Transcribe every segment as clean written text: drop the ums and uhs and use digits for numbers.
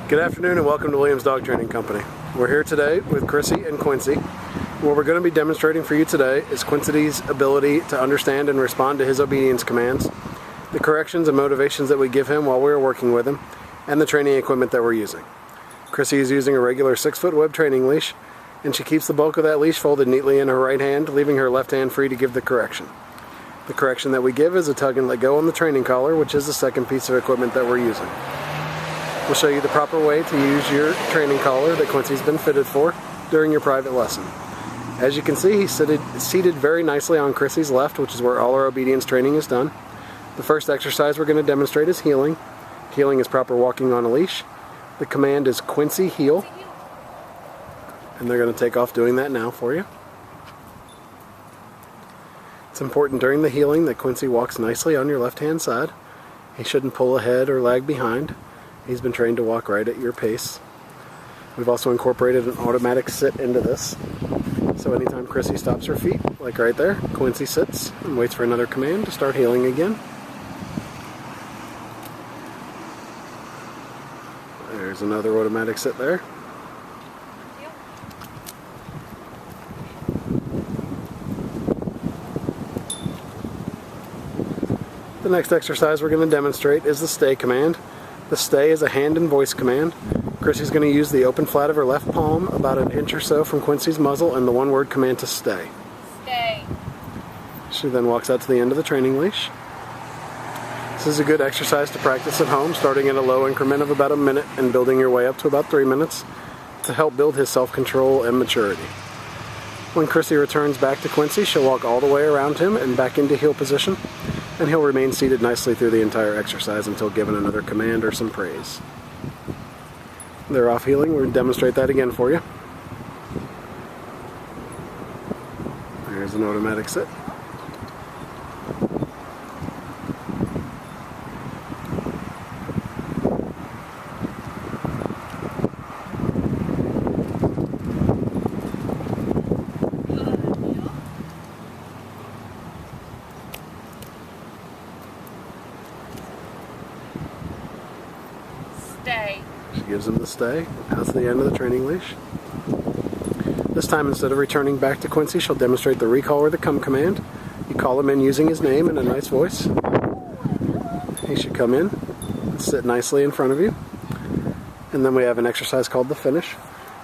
Good afternoon and welcome to Williams Dog Training Company. We're here today with Chrissy and Quincy. What we're going to be demonstrating for you today is Quincy's ability to understand and respond to his obedience commands, the corrections and motivations that we give him while we're working with him, and the training equipment that we're using. Chrissy is using a regular 6-foot web training leash, and she keeps the bulk of that leash folded neatly in her right hand, leaving her left hand free to give the correction. The correction that we give is a tug and let go on the training collar, which is the second piece of equipment that we're using. We'll show you the proper way to use your training collar that Quincy's been fitted for during your private lesson. As you can see, he's seated very nicely on Chrissy's left, which is where all our obedience training is done. The first exercise we're going to demonstrate is heeling. Heeling is proper walking on a leash. The command is Quincy heel. And they're going to take off doing that now for you. It's important during the heeling that Quincy walks nicely on your left-hand side. He shouldn't pull ahead or lag behind. He's been trained to walk right at your pace. We've also incorporated an automatic sit into this. So anytime Chrissy stops her feet, like right there, Quincy sits and waits for another command to start heeling again. There's another automatic sit there. The next exercise we're going to demonstrate is the stay command. The stay is a hand and voice command. Chrissy's going to use the open flat of her left palm about an inch or so from Quincy's muzzle and the one-word command to stay. Stay. She then walks out to the end of the training leash. This is a good exercise to practice at home, starting at a low increment of about a minute and building your way up to about 3 minutes to help build his self-control and maturity. When Chrissy returns back to Quincy, she'll walk all the way around him and back into heel position, and he'll remain seated nicely through the entire exercise until given another command or some praise. They're off heeling. We're going to demonstrate that again for you. There's an automatic sit. Stay. She gives him the stay. That's the end of the training leash. This time, instead of returning back to Quincy, she'll demonstrate the recall or the come command. You call him in using his name in a nice voice. He should come in and sit nicely in front of you. And then we have an exercise called the finish.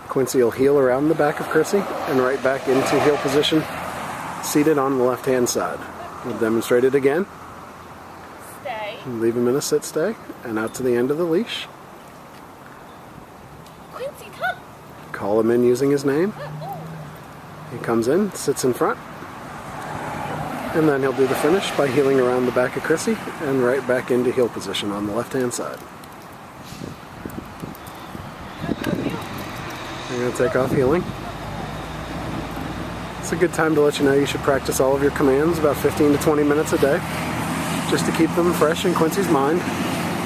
Quincy will heel around the back of Chrissy and right back into heel position, seated on the left-hand side. We'll demonstrate it again. Stay. Leave him in a sit stay and out to the end of the leash. Quincy, come. Call him in using his name. He comes in, sits in front, and then he'll do the finish by heeling around the back of Chrissy and right back into heel position on the left-hand side. You're going to take off heeling. It's a good time to let you know you should practice all of your commands about 15 to 20 minutes a day, just to keep them fresh in Quincy's mind.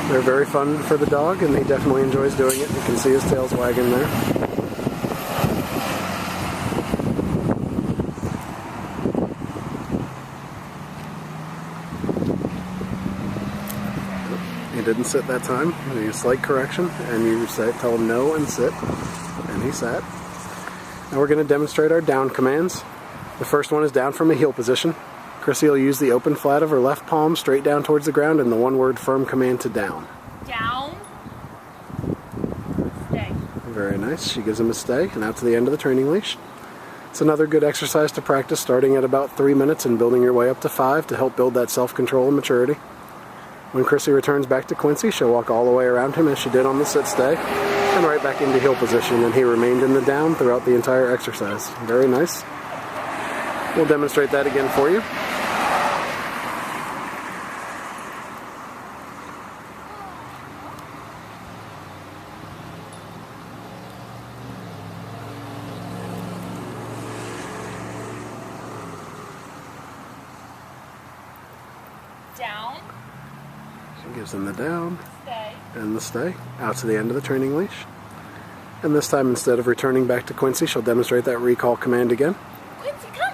They're very fun for the dog, and he definitely enjoys doing it. You can see his tail's wagging there. He didn't sit that time. You slight correction, and you tell him no and sit, and he sat. Now we're going to demonstrate our down commands. The first one is down from a heel position. Chrissy will use the open flat of her left palm straight down towards the ground and the one-word firm command to down. Down. Stay. Very nice. She gives him a stay and out to the end of the training leash. It's another good exercise to practice starting at about 3 minutes and building your way up to 5 to help build that self-control and maturity. When Chrissy returns back to Quincy, she'll walk all the way around him as she did on the sit stay and right back into heel position, and he remained in the down throughout the entire exercise. Very nice. We'll demonstrate that again for you. Down. She gives him the down Stay. and the stay out to the end of the training leash. And this time, instead of returning back to Quincy, she'll demonstrate that recall command again. Quincy, come.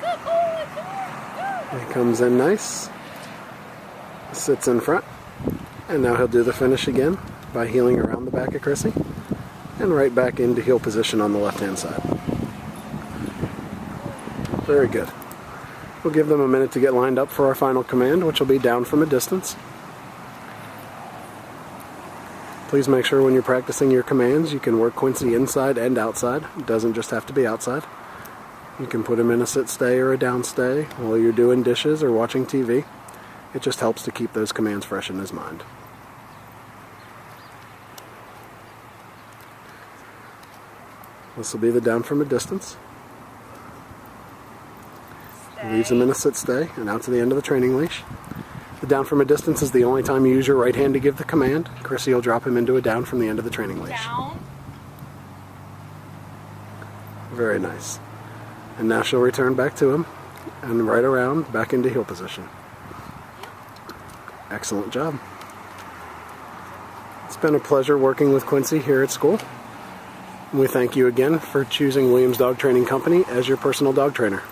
Good boy, come on. He comes in nice, sits in front, and now he'll do the finish again. by heeling around the back of Chrissy and right back into heel position on the left-hand side. Very good. We'll give them a minute to get lined up for our final command, which will be down from a distance. Please make sure when you're practicing your commands you can work Quincy inside and outside. It doesn't just have to be outside. You can put him in a sit stay or a down stay while you're doing dishes or watching TV. It just helps to keep those commands fresh in his mind. This will be the down from a distance. Leaves him in a sit stay and out to the end of the training leash. The down from a distance is the only time you use your right hand to give the command. Chrissy will drop him into a down from the end of the training leash. Down. Very nice. And now she'll return back to him and right around back into heel position. Excellent job. It's been a pleasure working with Quincy here at school. We thank you again for choosing Williams Dog Training Company as your personal dog trainer.